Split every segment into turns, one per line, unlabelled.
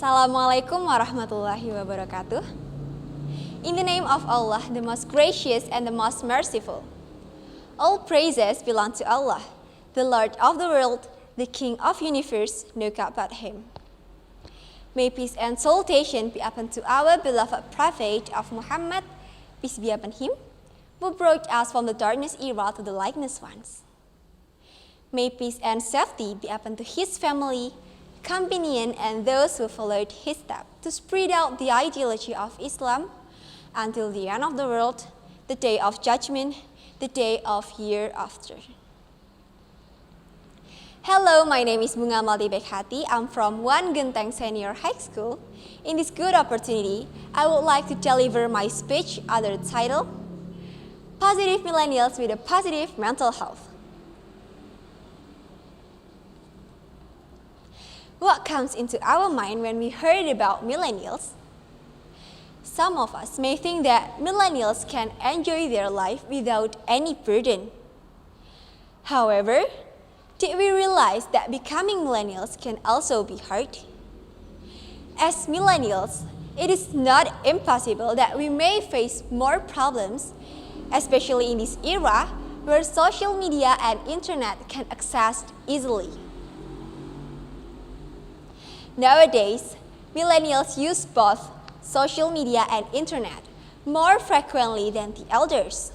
Assalamualaikum warahmatullahi wabarakatuh. In the name of Allah, the most gracious and the most merciful. All praises belong to Allah, the Lord of the world, the King of universe, no God but Him. May peace and salutation be upon to our beloved Prophet of Muhammad, peace be upon him, who brought us from the darkness era to the lightness ones. May peace and safety be upon to his family, companion, and those who followed his steps to spread out the ideology of Islam until the end of the world, the day of judgment, the day of hereafter. Hello, my name is Bunga Melati Baik, Hati. I'm from SMAN1Genteng Senior High School. In this good opportunity, I would like to deliver my speech under the title, Positive Millennials with a Positive Mental Health. What comes into our mind when we heard about millennials? Some of us may think that millennials can enjoy their life without any burden. However, did we realize that becoming millennials can also be hard? As millennials, it is not impossible that we may face more problems, especially in this era where social media and internet can access easily. Nowadays, millennials use both social media and internet more frequently than the elders.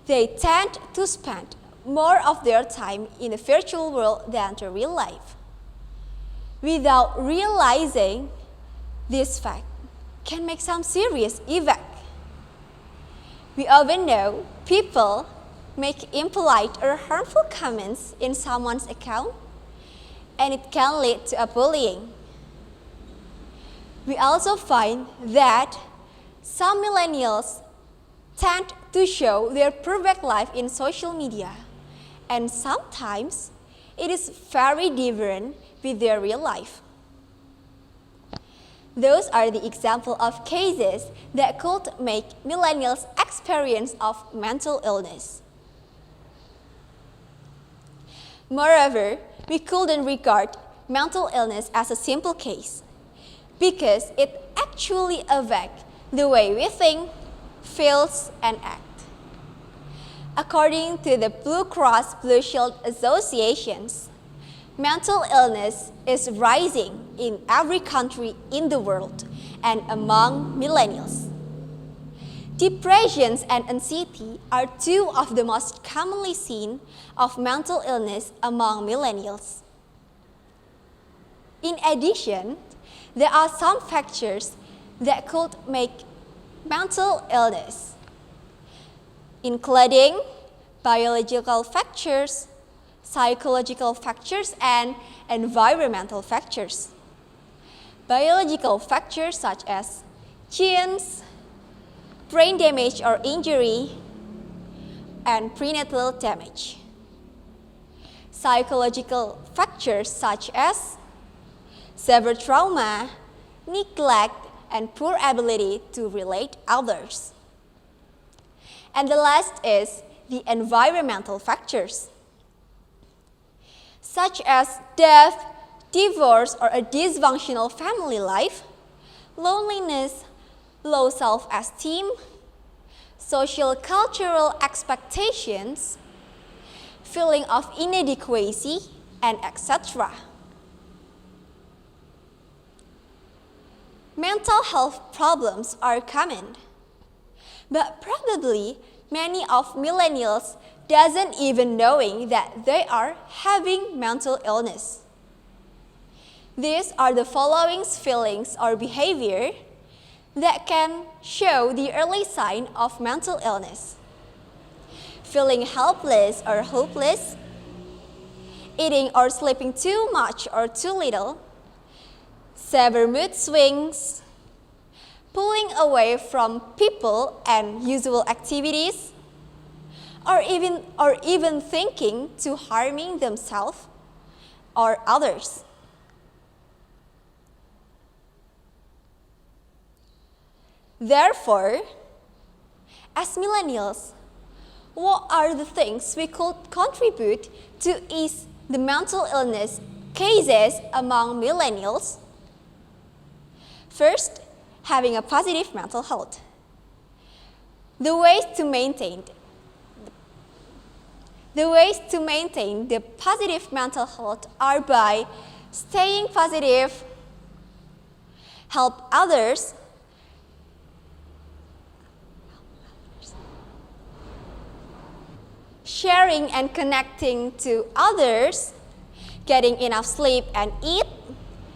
They tend to spend more of their time in the virtual world than the real life. Without realizing this fact can make some serious effect. We often know people make impolite or harmful comments in someone's account, and it can lead to a bullying. We also find that some millennials tend to show their perfect life in social media, and sometimes it is very different with their real life. Those are the example of cases that could make millennials experience of mental illness. Moreover, we couldn't regard mental illness as a simple case because it actually affects the way we think, feel, and act. According to the Blue Cross Blue Shield associations, mental illness is rising in every country in the world and among millennials. Depression and anxiety are two of the most commonly seen of mental illness among millennials. In addition, there are some factors that could make mental illness, including biological factors, psychological factors, and environmental factors. Biological factors such as genes, brain damage or injury, and prenatal damage. Psychological factors such as severe trauma, neglect, and poor ability to relate others. And the last is the environmental factors, such as death, divorce, or a dysfunctional family life, loneliness, low self-esteem, social cultural expectations, feeling of inadequacy, and etc. Mental health problems are common, but probably many of millennials doesn't even knowing that they are having mental illness. These are the following feelings or behavior that can show the early sign of mental illness. Feeling helpless or hopeless, eating or sleeping too much or too little, severe mood swings, pulling away from people and usual activities, or even thinking to harming themselves or others. Therefore, as millennials, what are the things we could contribute to ease the mental illness cases among millennials? First, having a positive mental health. The ways to maintain the positive mental health are by staying positive, help others, sharing and connecting to others, getting enough sleep and eat,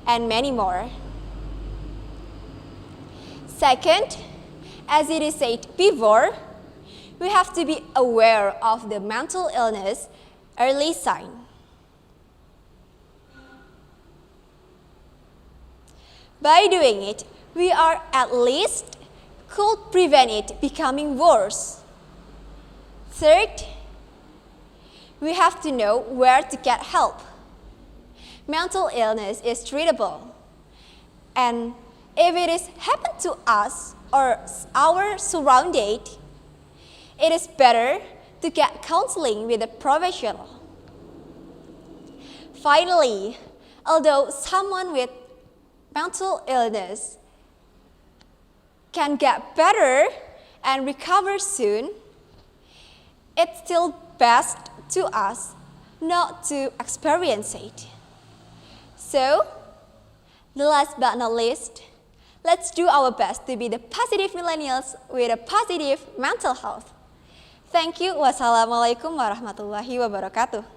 and many more. Second, as it is said before, we have to be aware of the mental illness early sign. By doing it, we are at least could prevent it becoming worse. Third, we have to know where to get help. Mental illness is treatable, and if it is happened to us or our surrounding, it is better to get counseling with a professional. Finally, although someone with mental illness can get better and recover soon, it's still best to us not to experience it. So, the last but not least, let's do our best to be the positive millennials with a positive mental health. Thank you. Wassalamualaikum warahmatullahi wabarakatuh.